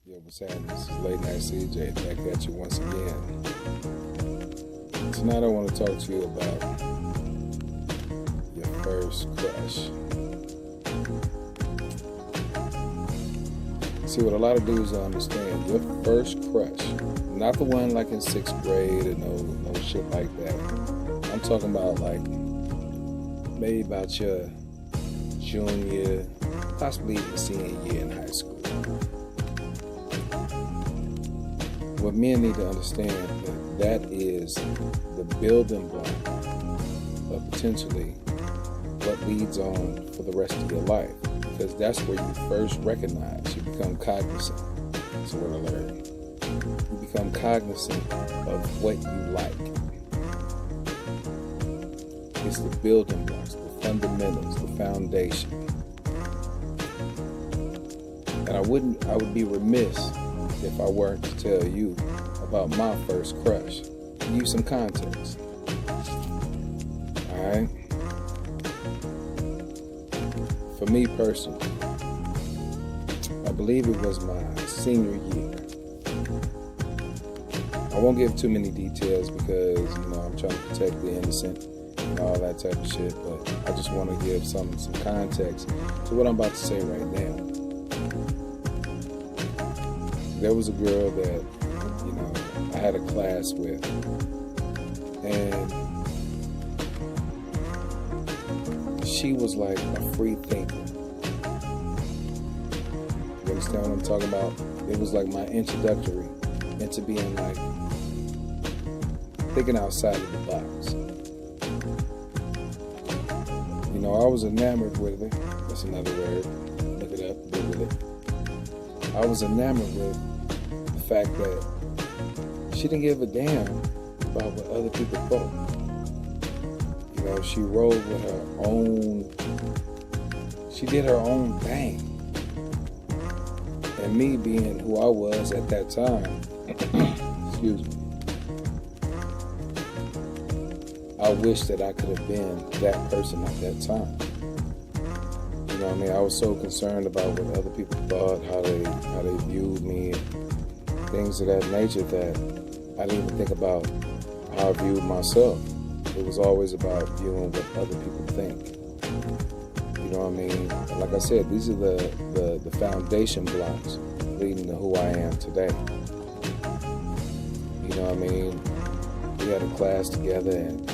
Yeah, what's happening? This is Late Night CJ back at you once again. Tonight I want to talk to you about your first crush. See, what a lot of dudes don't understand, your first crush, not the one like in 6th grade or no shit like that. I'm talking about like maybe about your junior, possibly even senior year in high school. What men need to understand that is the building block of potentially what leads on for the rest of your life, because that's where you first recognize, you become cognizant. That's what I learned. You become cognizant of what you like. It's the building blocks, the fundamentals, the foundation. And I would be remiss if I weren't to tell you about my first crush. Give you some context. Alright? For me personally, I believe it was my senior year. I won't give too many details because, I'm trying to protect the innocent and all that type of shit, but I just want to give some context to what I'm about to say right now. There was a girl that, I had a class with, and she was like a free thinker. You understand what I'm talking about? It was like my introductory into being like thinking outside of the box. I was enamored with her. That's another word. Look it up, Google it. I was enamored with the fact that she didn't give a damn about what other people thought. She rolled with her own, she did her own thing. And me being who I was at that time, excuse me, I wish that I could have been that person at that time. I was so concerned about what other people thought, how they viewed me, and things of that nature, that I didn't even think about how I viewed myself. It was always about viewing what other people think. And like I said, these are the foundation blocks leading to who I am today. We had a class together, and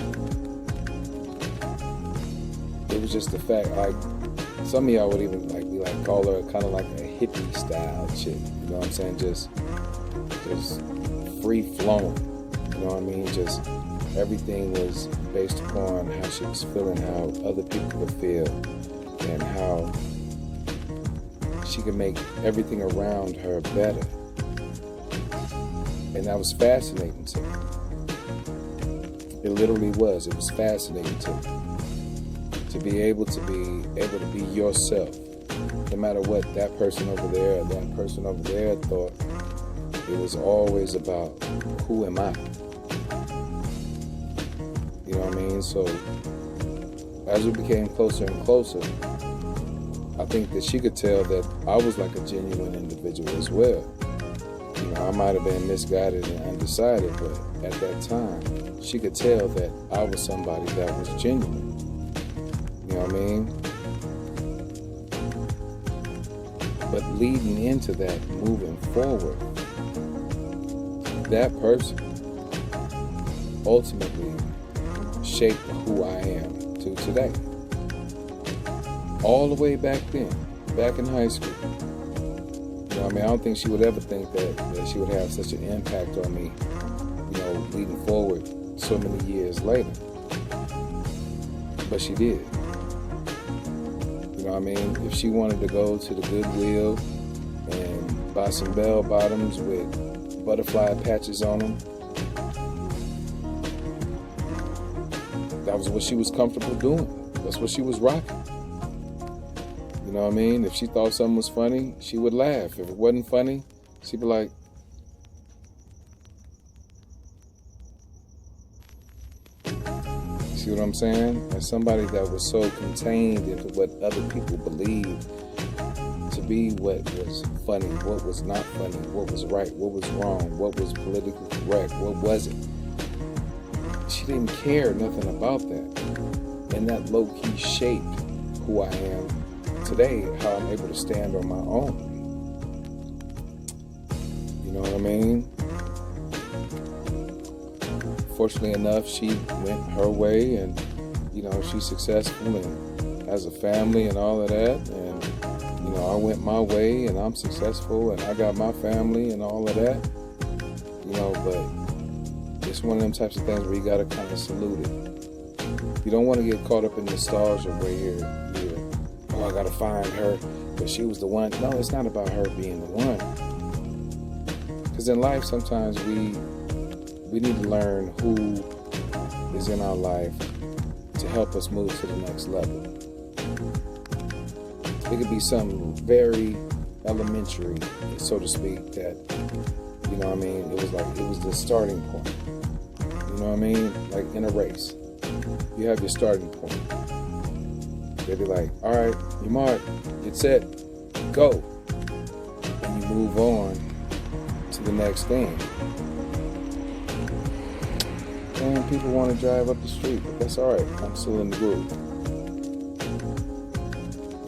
it was just the fact, like, some of y'all would even call her kind of like a hippie style chick. Just free flowing. Just everything was based upon how she was feeling, how other people would feel, and how she could make everything around her better. And that was fascinating to me. It literally was. It was fascinating to me. To be able to be yourself, no matter what that person over there or that person over there thought. It was always about, who am I? So as we became closer and closer, I think that she could tell that I was like a genuine individual as well. I might have been misguided and undecided, but at that time, she could tell that I was somebody that was genuine. But leading into that, moving forward, that person ultimately shaped who I am to today. All the way back then, back in high school. I don't think she would ever think that she would have such an impact on me, leading forward so many years later. But she did. If she wanted to go to the Goodwill and buy some bell bottoms with butterfly patches on them, that was what she was comfortable doing. That's what she was rocking. If she thought something was funny, she would laugh. If it wasn't funny, she'd be like, see what I'm saying? As somebody that was so contained into what other people believed to be what was funny, what was not funny, what was right, what was wrong, what was politically correct, what wasn't. She didn't care nothing about that. And that low-key shaped who I am today, how I'm able to stand on my own. You know what I mean? Fortunately enough, she went her way, and she's successful and has a family and all of that. And I went my way and I'm successful and I got my family and all of that. But it's one of them types of things where you gotta kind of salute it. You don't want to get caught up in nostalgia where I gotta find her, but she was the one. No, it's not about her being the one. Because in life, sometimes we need to learn who is in our life to help us move to the next level. It could be something very elementary, so to speak, that, it was the starting point. You know what I mean? Like in a race, you have your starting point. They'll be like, all right, you mark, get set, go. And you move on to the next thing. And people want to drive up the street, but that's all right. I'm still in the groove.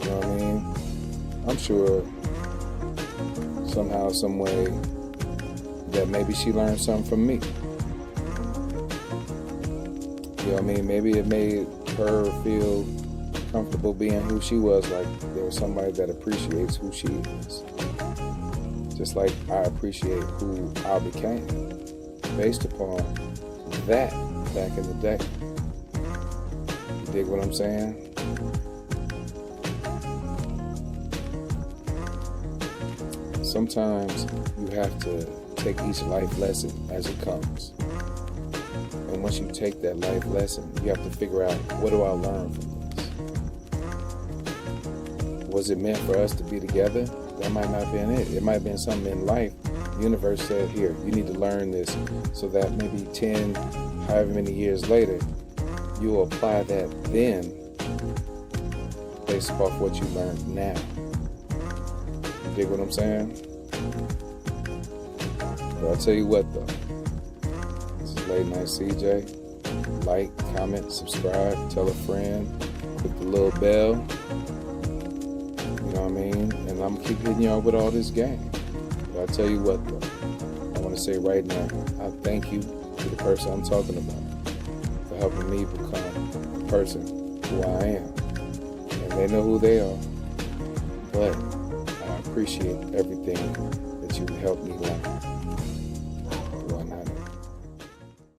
You know what I mean? I'm sure somehow, some way, that maybe she learned something from me. You know what I mean? Maybe it made her feel comfortable being who she was, like there was somebody that appreciates who she is. Just like I appreciate who I became based upon that back in the day. You dig what I'm saying? Sometimes you have to take each life lesson as it comes. And once you take that life lesson, you have to figure out, what do I learn from this? Was it meant for us to be together? That might not have been it. It might have been something in life. The universe said, here, you need to learn this, so that maybe 10, however many years later, you'll apply that then based off what you learned now. You dig what I'm saying? But I'll tell you what though. This is Late Night CJ. Like, comment, subscribe, tell a friend, click the little bell. You know what I mean? And I'm gonna keep hitting y'all with all this game. But I'll tell you what though. I want to say right now, I thank you to the person I'm talking about for helping me become the person who I am. And they know who they are. But I appreciate everything that you helped me learn.